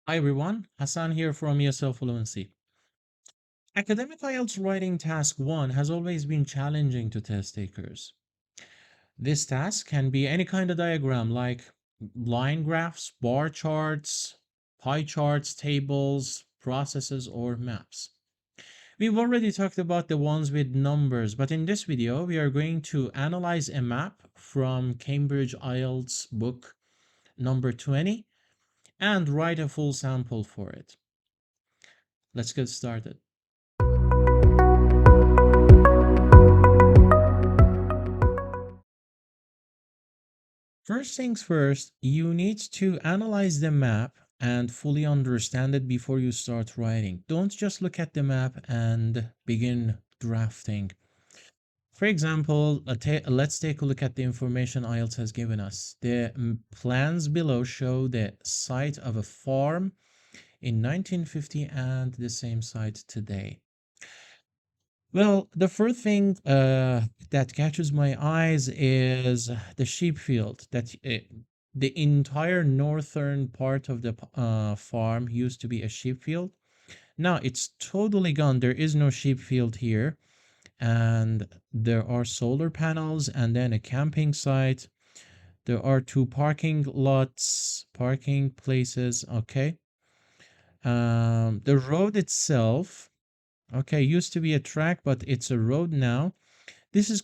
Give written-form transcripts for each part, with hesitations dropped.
Hi everyone, Hassan here from ESL Fluency. Academic IELTS Writing Task 1 has always been challenging to test takers. This task can be any kind of diagram like line graphs, bar charts, pie charts, tables, processes, or maps. We've already talked about the ones with numbers, but in this video, we are going to analyze a map from Cambridge IELTS book number 20 and write a full sample for it. Let's get started. First things first, you need to analyze the map and fully understand it before you start writing. Don't just look at the map and begin drafting. For example, let's take a look at the information IELTS has given us. The plans below show the site of a farm in 1950 and the same site today. Well, the first thing that catches my eyes is the sheep field. The entire northern part of the farm used to be a sheep field. Now it's totally gone. There is no sheep field here, and there are solar panels and then a camping site. There are two parking lots, parking places. Okay. The road itself, okay, used to be a track, but it's a road now. This is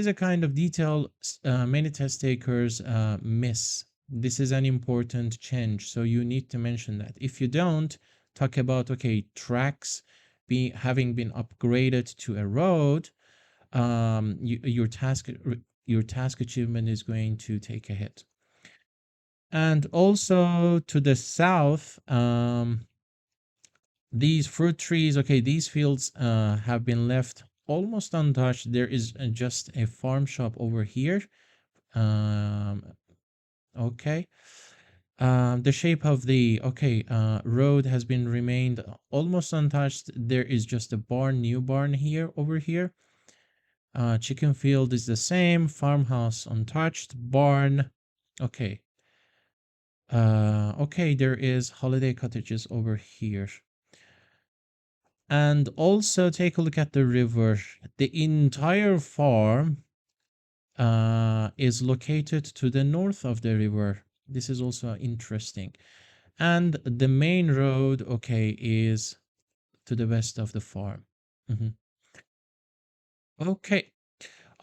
a kind of detail many test takers miss. This is an important change, so you need to mention that. If you don't, talk about okay, tracks having been upgraded to a road, your task achievement is going to take a hit. And also to the south, these fruit trees, okay, these fields have been left almost untouched. There is just a farm shop over here. Okay. The shape of the road has been remained almost untouched. There is just a barn, new barn here over here. Chicken field is the same. Farmhouse untouched. Barn. Okay. Okay, there is holiday cottages over here. And also take a look at the river. The entire farm is located to the north of the river. This is also interesting. And the main road, okay, is to the west of the farm. Mhm. Okay,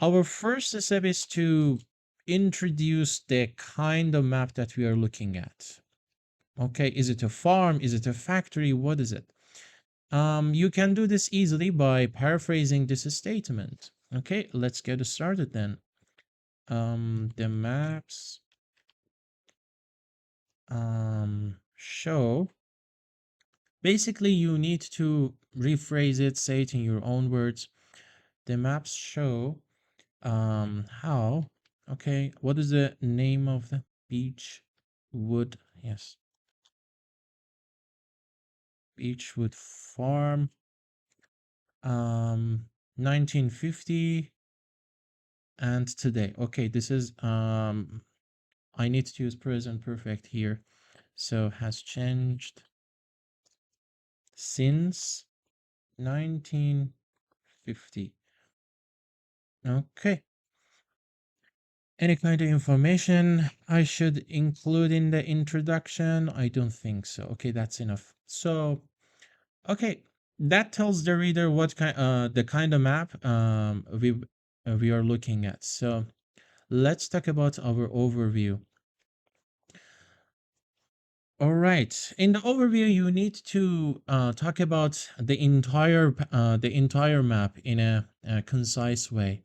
our first step is to introduce the kind of map that we are looking at. Okay, is it a farm? Is it a factory? What is it? You can do this easily by paraphrasing this statement. Okay, let's get started then. The maps show. Basically, you need to rephrase it, say it in your own words. The maps show how. Okay, what is the name of the Beechwood? Yes, Beechwood Farm. 1950 and today. Okay, this is I need to use present perfect here. So has changed since 1950. Okay. Any kind of information I should include in the introduction? I don't think so. Okay, that's enough. So, okay, that tells the reader what the kind of map we are looking at. So, let's talk about our overview. All right. In the overview, you need to talk about the entire map in a concise way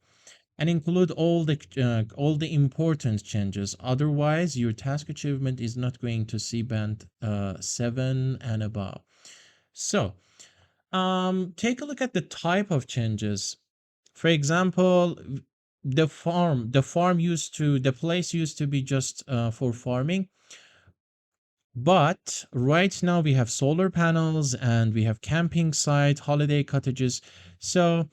and include all the important changes. Otherwise, your task achievement is not going to see band 7 and above. So, take a look at the type of changes. For example, the place used to be just for farming. But right now we have solar panels and we have camping site, holiday cottages. So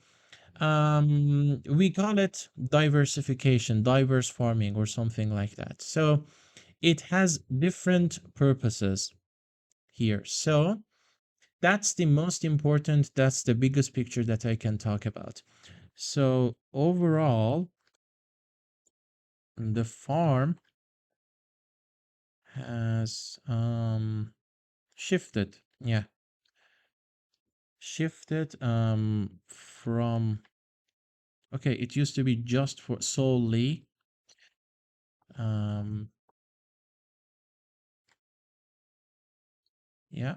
we call it diversification, diverse farming, or something like that. So it has different purposes. here. So that's the most important, that's the biggest picture that I can talk about. So overall, the farm has shifted. Yeah, shifted from, okay, it used to be just for solely um yeah,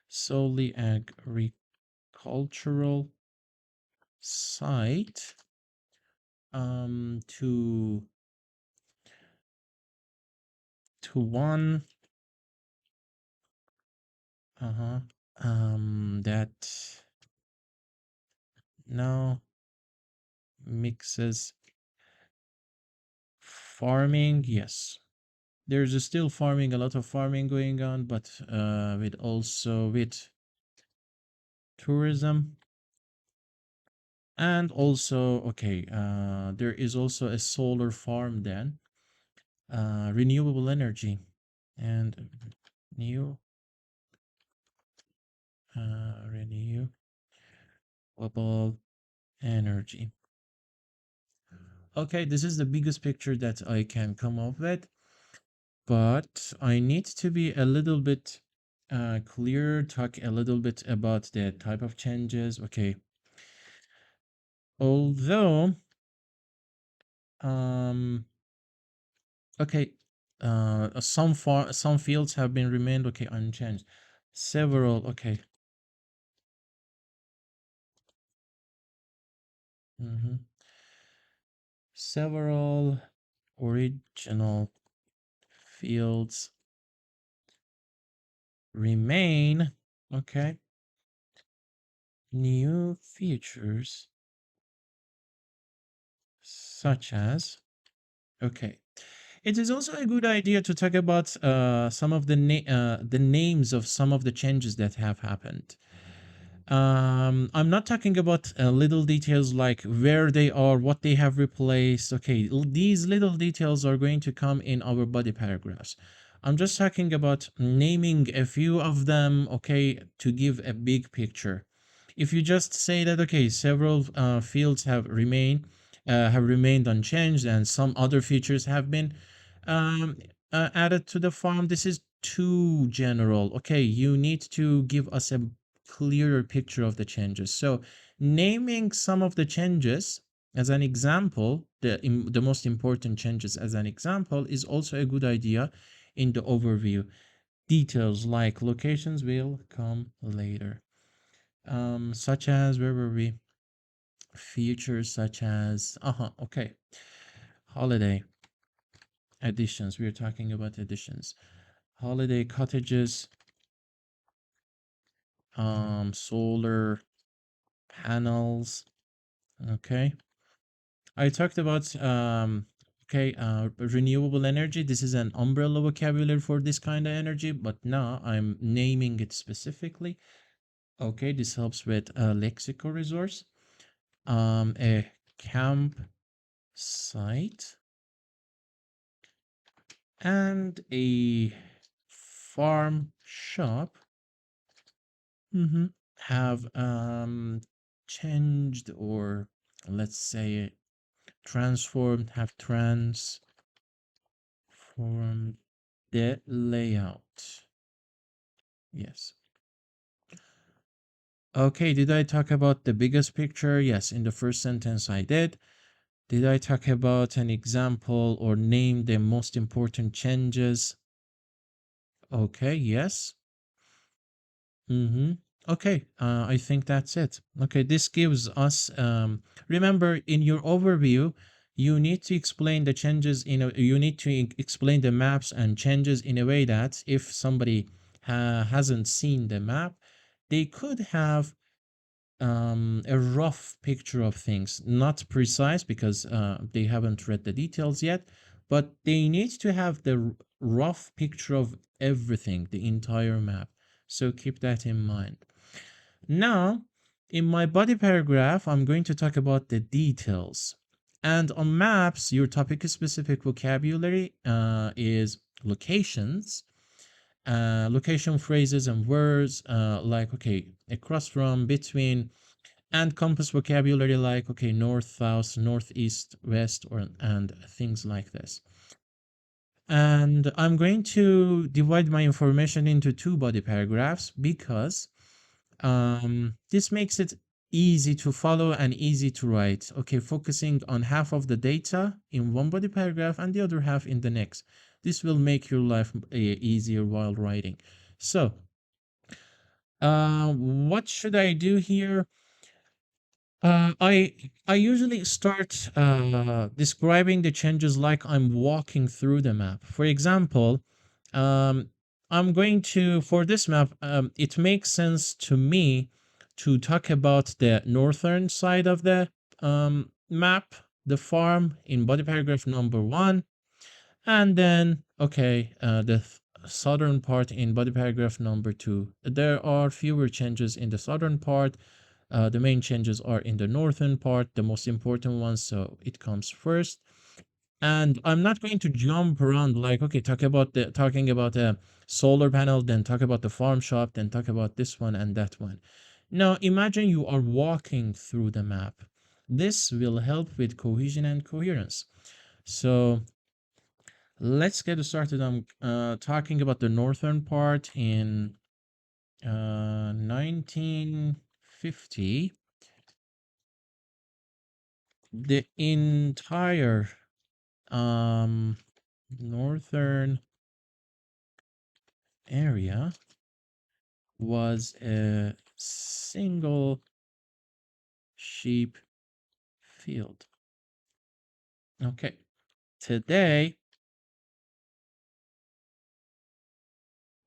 solely agricultural site to one that now mixes farming. Yes, there's still farming, a lot of farming going on, but with also with tourism. And also, okay, there is also a solar farm then, renewable energy and new renewable energy. Okay, this is the biggest picture that I can come up with, but I need to be a little bit clearer, talk a little bit about the type of changes. Okay, although, um, okay, some fields have been remained, okay, unchanged. Several, okay. Mhm. Several original fields remain. Okay. New features such as, okay. It is also a good idea to talk about some of the names of some of the changes that have happened. I'm not talking about little details like where they are, what they have replaced. Okay, these little details are going to come in our body paragraphs. I'm just talking about naming a few of them, okay, to give a big picture. If you just say that, okay, several fields have remained unchanged, and some other features have been um, added to the farm, this is too general. Okay, you need to give us a clearer picture of the changes. So, naming some of the changes as an example, the most important changes as an example, is also a good idea in the overview. Details like locations will come later. Such as, where were we? Features such as, okay, holiday additions. We are talking about additions. Holiday cottages, solar panels. Okay, I talked about okay, renewable energy. This is an umbrella vocabulary for this kind of energy, but now I'm naming it specifically. Okay, this helps with a lexical resource. A campsite and a farm shop have changed, or let's say transformed, have transformed the layout. Yes. Okay, did I talk about the biggest picture? Yes, in the first sentence I did. Did I talk about an example or name the most important changes? Okay, yes. Okay, I think that's it. Okay, this gives us, remember in your overview, you need to explain the changes you need to explain the maps and changes in a way that if somebody hasn't seen the map, they could have a rough picture of things, not precise because they haven't read the details yet, but they need to have the rough picture of everything, the entire map. So keep that in mind. Now, in my body paragraph, I'm going to talk about the details. And on maps, your topic specific vocabulary is locations, location phrases and words like, okay, across from, between, and compass vocabulary like, okay, north, south, northeast, west, or and things like this. And I'm going to divide my information into two body paragraphs because this makes it easy to follow and easy to write. Okay, focusing on half of the data in one body paragraph and the other half in the next. This will make your life easier while writing. So, what should I do here? I usually start describing the changes like I'm walking through the map. For example, um, I'm going to for this map. It makes sense to me to talk about the northern side of the map, the farm, in body paragraph number one, and then okay, southern part in body paragraph number two. There are fewer changes in the southern part. The main changes are in the northern part, the most important ones, so it comes first. And I'm not going to jump around like, okay, talking about a solar panel, then talk about the farm shop, then talk about this one and that one. Now, imagine you are walking through the map. This will help with cohesion and coherence. So let's get started. I'm talking about the northern part in 1950. The entire um northern area was a single sheep field. Okay. Today,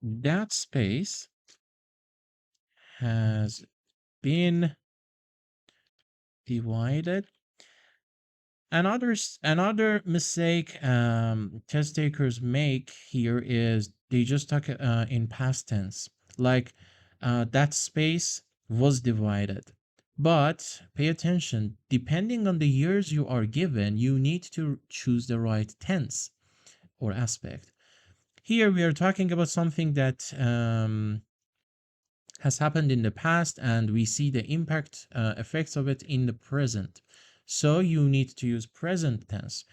that space has been divided. Another mistake test takers make here is they just talk in past tense, like that space was divided. But pay attention, depending on the years you are given, you need to choose the right tense or aspect. Here we are talking about something that has happened in the past, and we see the impact effects of it in the present. So you need to use present tense.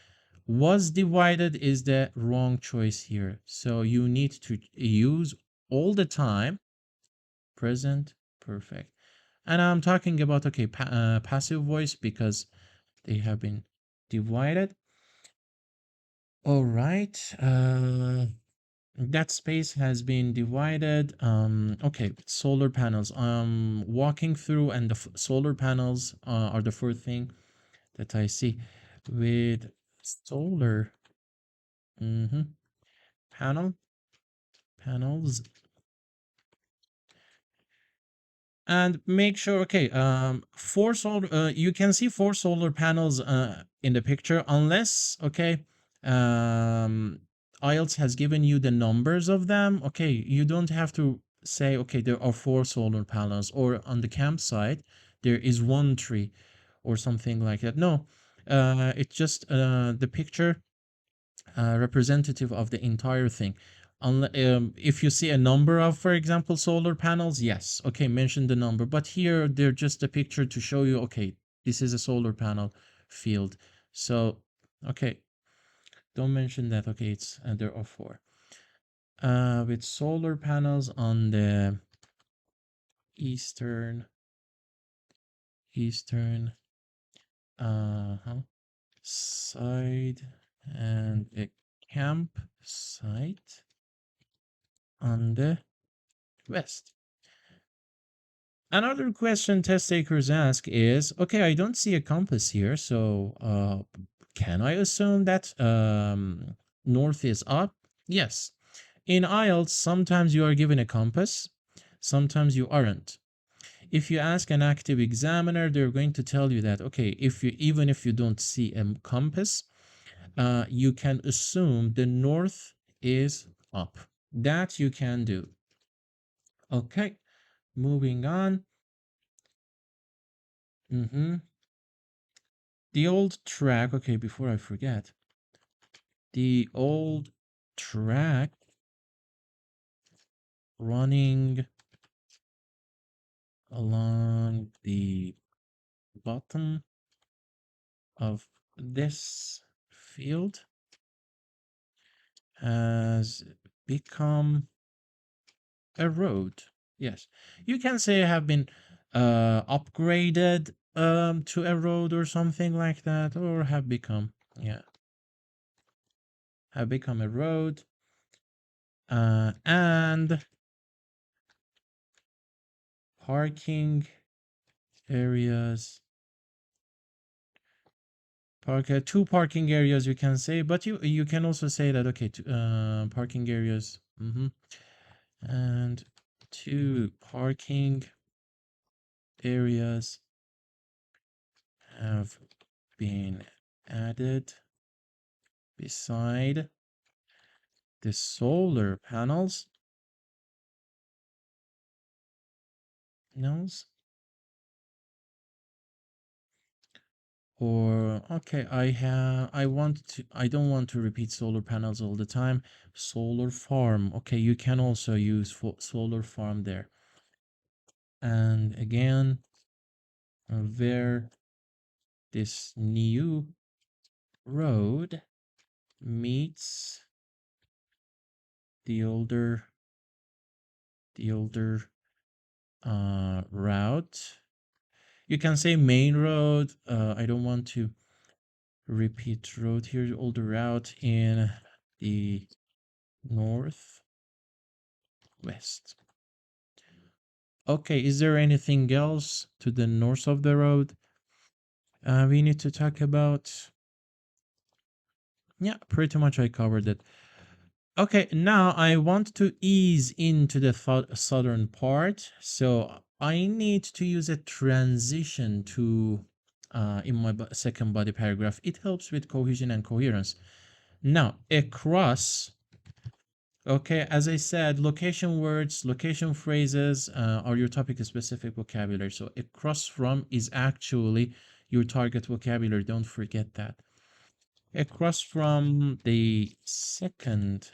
Was divided is the wrong choice here. So you need to use all the time present perfect. And I'm talking about, okay, passive voice because they have been divided. All right. That space has been divided. Okay, solar panels. Walking through, and the solar panels are the first thing that I see with solar. Mhm. Panel panels, and make sure, okay, four solar, you can see four solar panels in the picture, unless, okay, um IELTS has given you the numbers of them. Okay, you don't have to say, okay, there are four solar panels, or on the campsite there is one tree or something like that. No, it's just the picture representative of the entire thing. If you see a number of, for example, solar panels, yes, okay, mention the number. But here they're just a picture to show you, okay, this is a solar panel field. So, okay, don't mention that. Okay, it's there are four. With solar panels on the eastern side, and a campsite on the west. Another question test takers ask is, okay, I don't see a compass here, so can I assume that north is up? Yes. In IELTS, sometimes you are given a compass, sometimes you aren't. If you ask an active examiner, they're going to tell you that, okay, even if you don't see a compass, you can assume the north is up. That you can do. Okay, moving on. The old track, okay, before I forget, the old track running along the bottom of this field has become a road. Yes, you can say have been upgraded to a road or something like that, or have become, yeah, have become a road. And parking areas, two parking areas you can say, but you can also say that, okay, parking areas, and two parking areas have been added beside the solar panels. Or okay, I don't want to repeat solar panels all the time. Solar farm. Okay, you can also use for solar farm there. And again, where this new road meets the older route. You can say main road. I don't want to repeat road here. Older route in the northwest. Okay, is there anything else to the north of the road we need to talk about? Yeah, pretty much I covered it. Okay, now I want to ease into the southern part. So I need to use a transition to in my second body paragraph. It helps with cohesion and coherence. Now, across, okay, as I said, location words, location phrases are your topic specific vocabulary. So across from is actually your target vocabulary. Don't forget that. Across from the second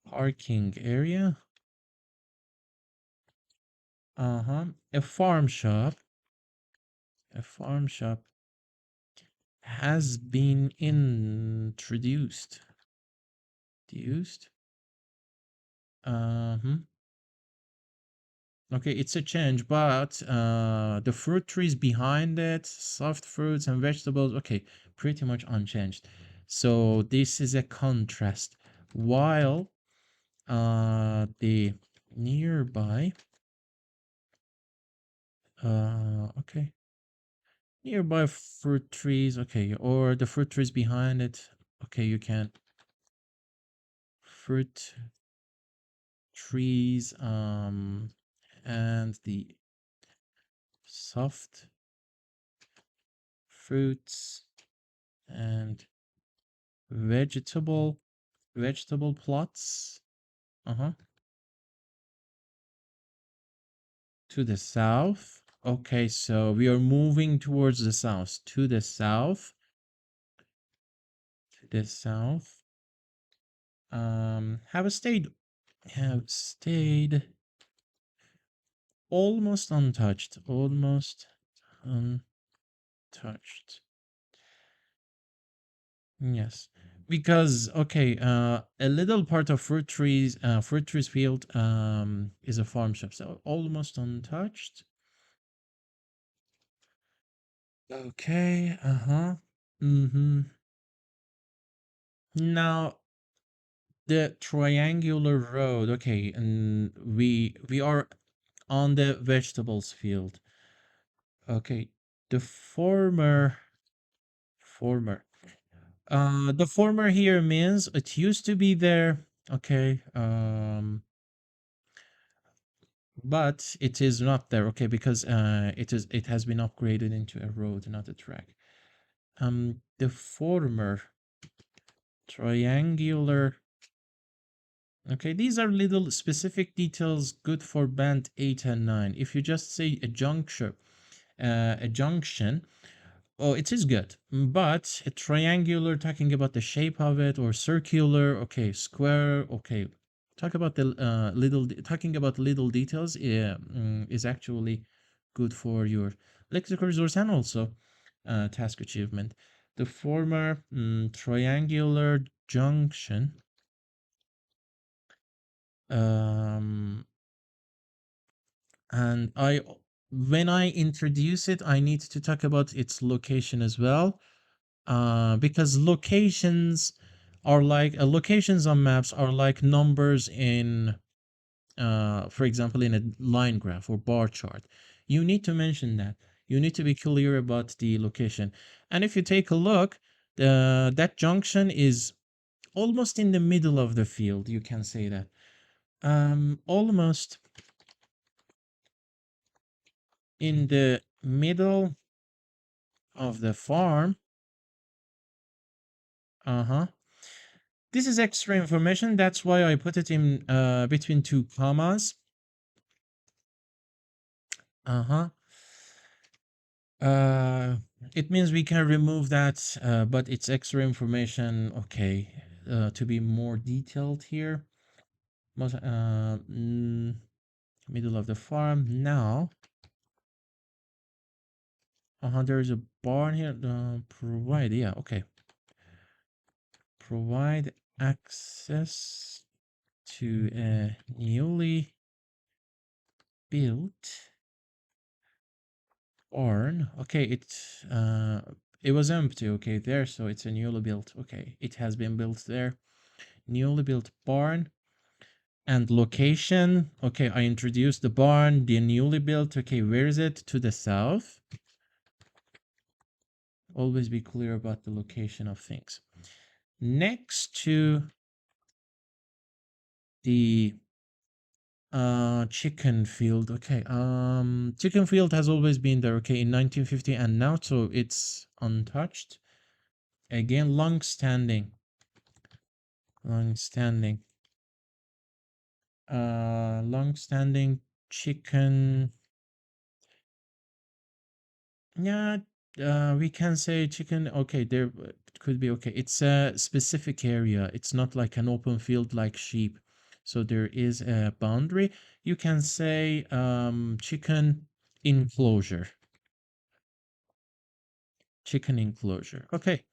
parking area. A farm shop. A farm shop has been introduced. Introduced. Okay, it's a change, but the fruit trees behind it, soft fruits and vegetables, okay, pretty much unchanged. So this is a contrast. While the nearby, okay, nearby fruit trees, okay, or the fruit trees behind it, okay, you can fruit trees, and the soft fruits and vegetable plots, to the south. Okay, so we are moving towards the south. To the south. To the south. Have stayed almost untouched. Almost untouched. Yes. Because okay, a little part of fruit trees field is a farm shop. So almost untouched. Okay, Now the triangular road, okay, and we are on the vegetables field. Okay, the former the former here means it used to be there, okay, but it is not there, okay, because it has been upgraded into a road, not a track. The former triangular. Okay, these are little specific details good for band 8 and 9. If you just say a junction, oh, it is good. But a triangular, talking about the shape of it, or circular, okay, square, okay, talk about the talking about little details is actually good for your lexical resource and also task achievement. The former triangular junction, um, and when I introduce it, I need to talk about its location as well, because locations are like locations on maps are like numbers in, for example, in a line graph or bar chart. You need to mention that. You need to be clear about the location. And if you take a look, that junction is almost in the middle of the field. You can say that. Almost in the middle of the farm. Uh-huh. This is extra information. That's why I put it in between two commas. Uh-huh. Uh, it means we can remove that, but it's extra information. Okay. To be more detailed here. Most, middle of the farm. Now, there is a barn here. Provide, yeah, okay. Provide access to a newly built barn. Okay, it was empty, okay, there, so it's a newly built. Okay, it has been built there. Newly built barn and location. Okay, I introduced the barn, the newly built. Okay, where is it? To the south. Always be clear about the location of things. Next to the chicken field. Okay, chicken field has always been there, okay, in 1950 and now, so it's untouched. Again, long standing long standing chicken. Yeah, we can say chicken. Okay, there could be. Okay, it's a specific area. It's not like an open field like sheep. So there is a boundary. You can say chicken enclosure. Chicken enclosure. Okay.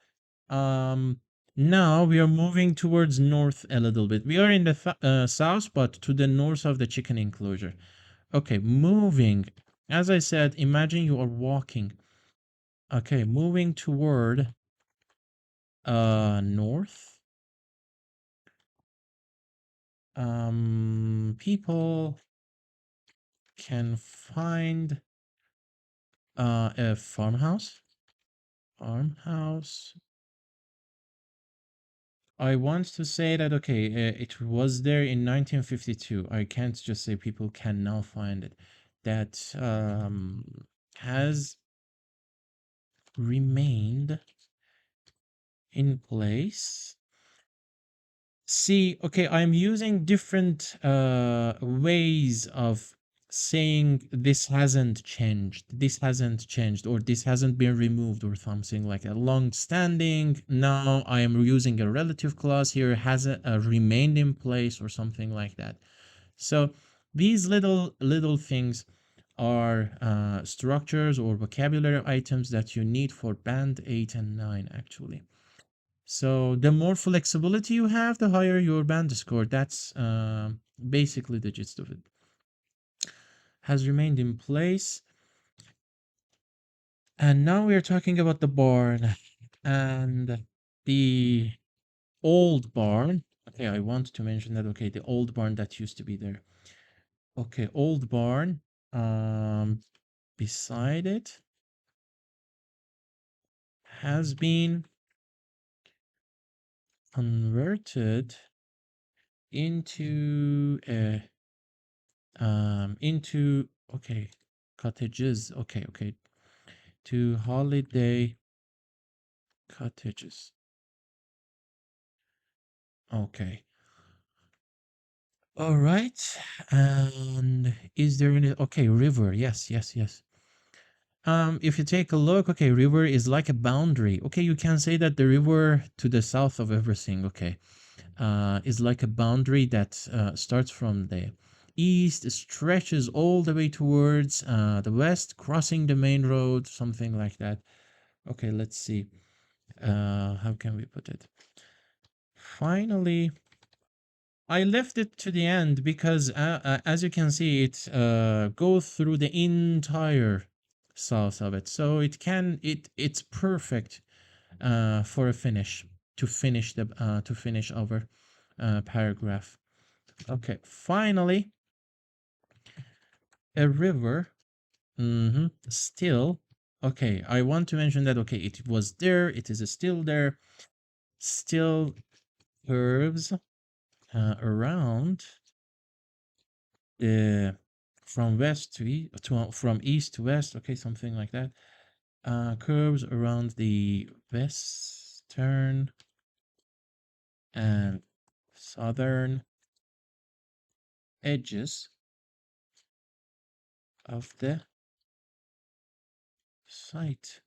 Um, Now we are moving towards north a little bit. We are in the south, but to the north of the chicken enclosure. Okay, moving. As I said, imagine you are walking. Okay, moving toward north. People can find a farmhouse. Farmhouse. I want to say that, okay, it was there in 1952. I can't just say people can now find it. That has remained in place. See, okay, I'm using different ways of saying this hasn't changed, or this hasn't been removed, or something like a long standing. Now I am using a relative clause here, has remained in place, or something like that. So these little things are structures or vocabulary items that you need for band 8 and 9 actually. So the more flexibility you have, the higher your band score. That's basically the gist of it. Has remained in place. And now we are talking about the barn and the old barn. Okay, I want to mention that. Okay, the old barn that used to be there. Okay, old barn. Beside it has been converted into a into, okay, cottages. Okay, to holiday cottages. Okay, all right. And is there any, okay, river? Yes. If you take a look, okay, river is like a boundary. Okay, you can say that the river to the south of everything. Okay, is like a boundary that starts from the east, stretches all the way towards the west, crossing the main road, something like that. Okay, let's see. How can we put it? Finally, I left it to the end because, as you can see, it goes through the entire south of it, so it's perfect for a finish to finish our paragraph. Okay, finally, a river. Still, okay. I want to mention that. Okay, it was there. It is still there. Still curves around the from west to east from east to west. Okay, something like that. Curves around the western and southern edges of the site,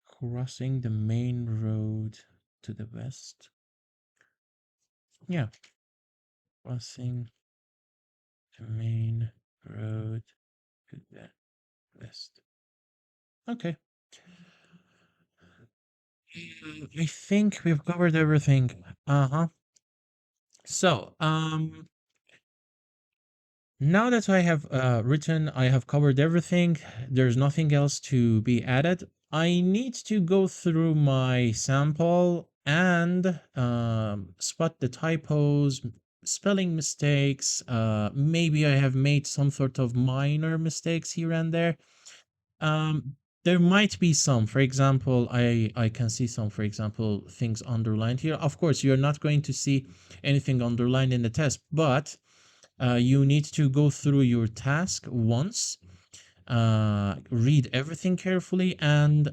crossing the main road to the west. Yeah, crossing the main road to the west. Okay. I think we've covered everything. Uh-huh. So, now that I have I have covered everything, there's nothing else to be added. I need to go through my sample and spot the typos, spelling mistakes. Maybe I have made some sort of minor mistakes here and there. Um, there might be some. For example, I can see some, for example, things underlined here. Of course, you're not going to see anything underlined in the test, but you need to go through your task once, read everything carefully, and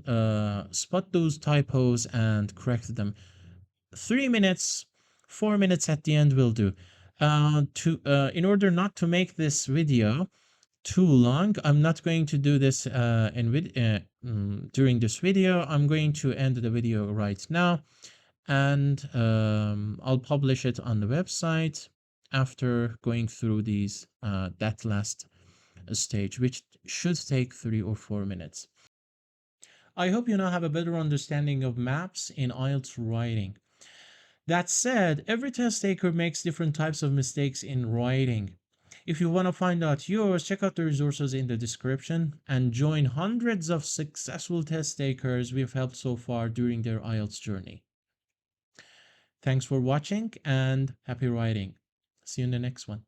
spot those typos and correct them. 3 minutes, 4 minutes at the end will do. In order not to make this video too long, I'm not going to do this during this video. I'm going to end the video right now, and I'll publish it on the website after going through these that last stage, which should take 3 or 4 minutes. I hope you now have a better understanding of maps in IELTS writing. That said, every test taker makes different types of mistakes in writing. If you want to find out yours, check out the resources in the description and join hundreds of successful test takers we've helped so far during their IELTS journey. Thanks for watching and happy writing. See you in the next one.